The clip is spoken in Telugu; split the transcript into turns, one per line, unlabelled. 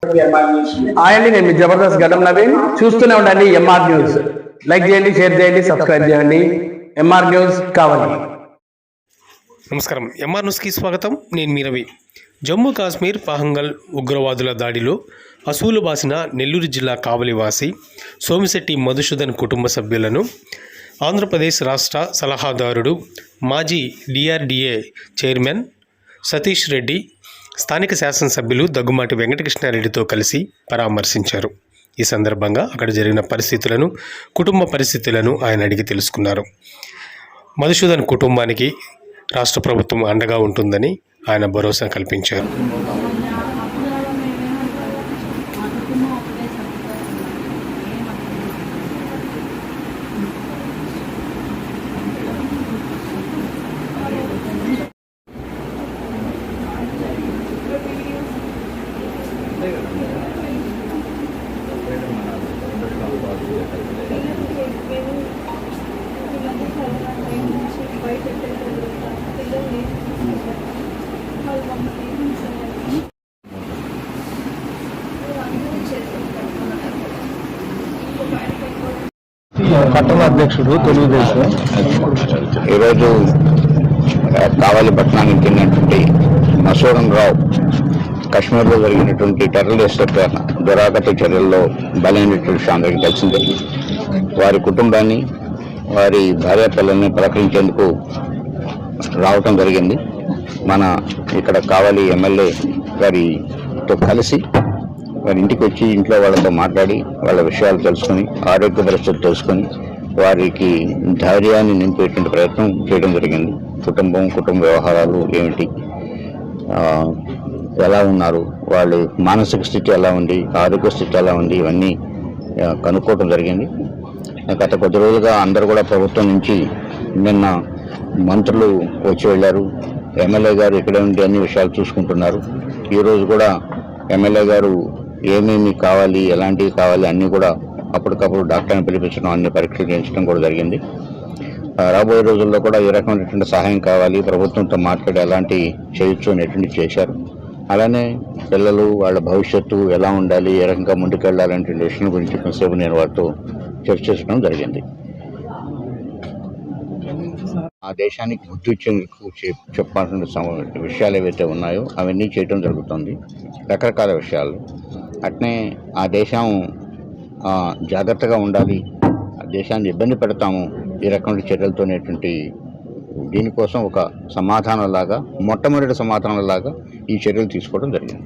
హాయ్ అండి, నేను మీ జబర్దస్త్ గడ్డం నవీన్. చూస్తూనే ఉండండి ఎంఆర్ న్యూస్. లైక్ చేయండి, షేర్ చేయండి, సబ్స్క్రైబ్ చేయండి. ఎంఆర్ న్యూస్ కావాలి.
నమస్కారం, ఎంఆర్ న్యూస్కి స్వాగతం. నేను మీ రవి. జమ్మూ కాశ్మీర్ పహంగల్ ఉగ్రవాదుల దాడిలో అసూలు బాసిన నెల్లూరు జిల్లా కావలివాసి సోమిశెట్టి మధుసూదన్ కుటుంబ సభ్యులను ఆంధ్రప్రదేశ్ రాష్ట్ర సలహాదారుడు మాజీ డిఆర్డిఏ చైర్మన్ సతీష్ రెడ్డి, స్థానిక శాసనసభ్యులు దగ్గుమాటి వెంకటకృష్ణారెడ్డితో కలిసి పరామర్శించారు. ఈ సందర్భంగా అక్కడ జరిగిన పరిస్థితులను, కుటుంబ పరిస్థితులను ఆయన అడిగి తెలుసుకున్నారు. మధుసూదన్ కుటుంబానికి రాష్ట్ర ప్రభుత్వం అండగా ఉంటుందని ఆయన భరోసా కల్పించారు.
పట్టణ అధ్యక్షుడు తెలుగుదేశం
ఈరోజు కావలి పట్టణానికి చెందినటువంటి మధుసూదన్ రావు కాశ్మీర్లో జరిగినటువంటి టెర్రరిస్ట్ దురాగత చర్యల్లో బలైనటువంటి విషయం అందరికీ తెలిసిందే. వారి కుటుంబాన్ని, వారి భార్య పిల్లల్ని పలకరించేందుకు రావటం జరిగింది. మన ఇక్కడ కావలి ఎమ్మెల్యే గారితో కలిసి వారి ఇంటికి వచ్చి ఇంట్లో వాళ్ళతో మాట్లాడి వాళ్ళ విషయాలు తెలుసుకొని, ఆరోగ్య పరిస్థితులు తెలుసుకొని వారికి ధైర్యాన్ని నింపేటువంటి ప్రయత్నం చేయడం జరిగింది. కుటుంబ వ్యవహారాలు ఏమిటి, ఎలా ఉన్నారు, వాళ్ళు మానసిక స్థితి ఎలా ఉంది, ఆరోగ్య స్థితి ఎలా ఉంది, ఇవన్నీ కనుక్కోవడం జరిగింది. గత కొద్ది రోజులుగా అందరూ కూడా ప్రభుత్వం నుంచి నిన్న మంత్రులు వచ్చి వెళ్ళారు. ఎమ్మెల్యే గారు ఇక్కడ ఉండి అన్ని విషయాలు చూసుకుంటున్నారు. ఈరోజు కూడా ఎమ్మెల్యే గారు ఏమేమి కావాలి, ఎలాంటివి కావాలి అన్నీ కూడా అప్పటికప్పుడు డాక్టర్ని పిలిపించడం, అన్ని పరీక్షలు చేయించడం కూడా జరిగింది. రాబోయే రోజుల్లో కూడా ఈ రకమైనటువంటి సహాయం కావాలి, ప్రభుత్వంతో మాట్లాడి ఎలాంటి చేయొచ్చు అనేటువంటి చేశారు. అలానే పిల్లలు, వాళ్ళ భవిష్యత్తు ఎలా ఉండాలి, ఏ రకంగా ముందుకెళ్ళాలనే విషయం గురించి కొంతసేపు నేను వారితో చర్చించడం జరిగింది. ఆ దేశానికి బుద్ధి ఇచ్చేందుకు చెప్పాల్సిన విషయాలు ఏవైతే ఉన్నాయో అవన్నీ చేయడం జరుగుతుంది, రకరకాల విషయాలు. అట్నే ఆ దేశం జాగ్రత్తగా ఉండాలి, ఆ దేశాన్ని ఇబ్బంది పెడతాము ఈ రకమైన చర్యలతోనేటువంటి దీనికోసం ఒక సమాధానంలాగా, మొట్టమొదటి సమాధానంలాగా ఈ చర్యలు తీసుకోవడం జరిగింది.